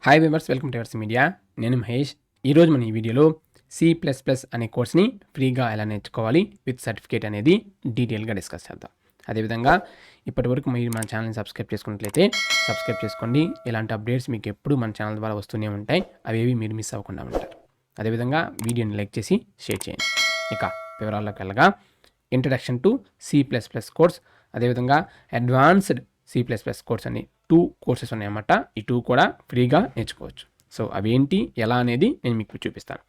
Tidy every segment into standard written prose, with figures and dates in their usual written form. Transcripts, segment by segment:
Hi viewers, welcome to yours media. నేను మహేష్. ఈరోజు మన ఈ వీడియోలో C++ అనే కోర్స్ని ఫ్రీగా ఎలా నేర్చుకోవాలి విత్ సర్టిఫికేట్ అనేది డీటెయిల్గా డిస్కస్ చేద్దాం. అదేవిధంగా ఇప్పటివరకు మీరు మన ఛానల్ని సబ్స్క్రైబ్ చేసుకున్నట్లయితే సబ్స్క్రైబ్ చేసుకోండి. ఇలాంటి అప్డేట్స్ మీకు ఎప్పుడు మన ఛానల్ ద్వారా వస్తూనే ఉంటాయి. అవేవి మీరు మిస్ అవ్వకుండా ఉంటారు. అదేవిధంగా వీడియోని లైక్ చేసి షేర్ చేయండి. ఇక వివరాల్లోకి వెళ్ళగా ఇంట్రడక్షన్ టు C++ కోర్స్, అదేవిధంగా అడ్వాన్స్డ్ C++ కోర్స్ అని 2 కోర్సెస్ ఉన్నాయన్నమాట. ఈ 2 కూడా ఫ్రీగా నేర్చుకోవచ్చు. సో అవేంటి ఎలా అనేది నేను మీకు చూపిస్తాను.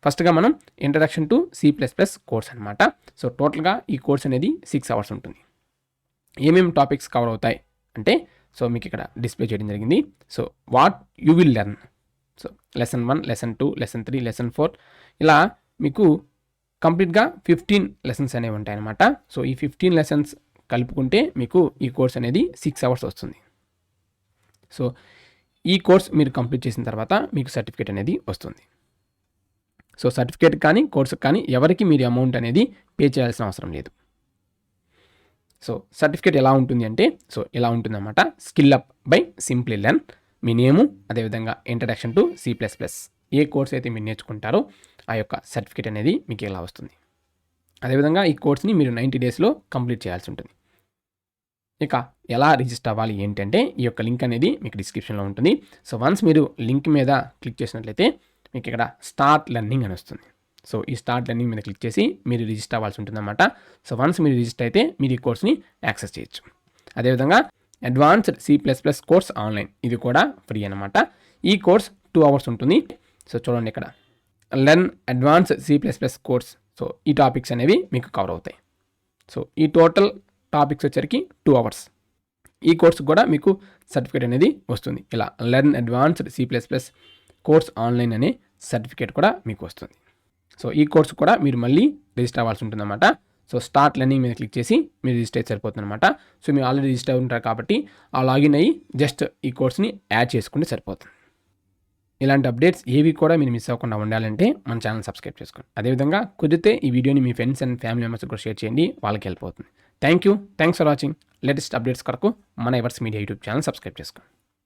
ఫస్ట్గా మనం ఇంట్రడక్షన్ టు C++ కోర్స్ అనమాట. సో టోటల్గా ఈ కోర్స్ అనేది 6 అవర్స్ ఉంటుంది. ఏమేమి టాపిక్స్ కవర్ అవుతాయి అంటే సో మీకు ఇక్కడ డిస్ప్లే చేయడం జరిగింది. So what you will learn. So lesson 1, lesson 2, lesson 3, lesson 4 ఇలా మీకు కంప్లీట్గా 15 లెసన్స్ అనేవి ఉంటాయి అన్నమాట. సో ఈ 15 లెసన్స్ కలుపుకుంటే మీకు ఈ కోర్స్ అనేది 6 అవర్స్ వస్తుంది. సో ఈ కోర్స్ మీరు కంప్లీట్ చేసిన తర్వాత మీకు సర్టిఫికేట్ అనేది వస్తుంది. సో సర్టిఫికేట్ కానీ కోర్సుకు కానీ ఎవరికి మీరు అమౌంట్ అనేది పే చేయాల్సిన అవసరం లేదు. సో సర్టిఫికేట్ ఎలా ఉంటుంది అంటే సో ఇలా ఉంటుందన్నమాట. SkillUP బై SimpliLearn, మీ నేము, అదేవిధంగా introduction to C++, A course అయితే మీరు నేర్చుకుంటారో ఆ యొక్క సర్టిఫికేట్ అనేది మీకు ఇలా వస్తుంది. అదేవిధంగా ఈ కోర్స్ని మీరు 90 డేస్లో కంప్లీట్ చేయాల్సి ఉంటుంది. ఇక ఎలా రిజిస్టర్ అవ్వాలి ఏంటంటే ఈ యొక్క లింక్ అనేది మీకు డిస్క్రిప్షన్లో ఉంటుంది. సో వన్స్ మీరు లింక్ మీద క్లిక్ చేసినట్లయితే మీకు ఇక్కడ స్టార్ట్ లెర్నింగ్ అని వస్తుంది. సో ఈ స్టార్ట్ లెర్నింగ్ మీద క్లిక్ చేసి మీరు రిజిస్టర్ అవ్వాల్సి ఉంటుందన్నమాట. సో వన్స్ మీరు రిజిస్టర్ అయితే మీరు ఈ కోర్స్ని యాక్సెస్ చేయొచ్చు. అదేవిధంగా అడ్వాన్స్డ్ C++ కోర్స్ ఆన్లైన్, ఇది కూడా ఫ్రీ అనమాట. ఈ కోర్స్ 2 అవర్స్ ఉంటుంది. సో చూడండి ఇక్కడ learn advanced C++ course. So ఈ టాపిక్స్ అనేవి మీకు కవర్ అవుతాయి. సో ఈ టోటల్ టాపిక్స్ వచ్చరికి 2 అవర్స్. ఈ కోర్స్ కూడా మీకు సర్టిఫికేట్ అనేది వస్తుంది. ఇలా learn advanced C++ course online అనే సర్టిఫికేట్ కూడా మీకు వస్తుంది. సో ఈ కోర్స్ కూడా మీరు మళ్ళీ రిజిస్టర్ అవ్వాల్సి ఉంటుందన్నమాట. సో స్టార్ట్ లెర్నింగ్ మీద క్లిక్ చేసి మీరు రిజిస్టర్ అయితే సరిపోతుందన్నమాట. సో మీరు ఆల్రెడీ రిజిస్టర్ ఉంటారు కాబట్టి ఆ లాగిన్ అయ్యి జస్ట్ ఈ కోర్స్ని యాడ్ చేసుకుంటే సరిపోతుంది. ఇలాంటి అప్డేట్స్ ఏవి కూడా మీరు మిస్ అవ్వకుండా ఉండాలంటే మన ఛానల్ సబ్స్క్రైబ్ చేసుకోండి. అదేవిధంగా కుదిరితే ఈ వీడియోని మీ ఫ్రెండ్స్ అండ్ ఫ్యామిలీ మెంబర్స్ కూడా షేర్ చేయండి, వాళ్ళకి హెల్ప్ అవుతుంది. Thanks for watching. Latest updates కొరకు మన yours media YouTube channel subscribe చేసుకోండి.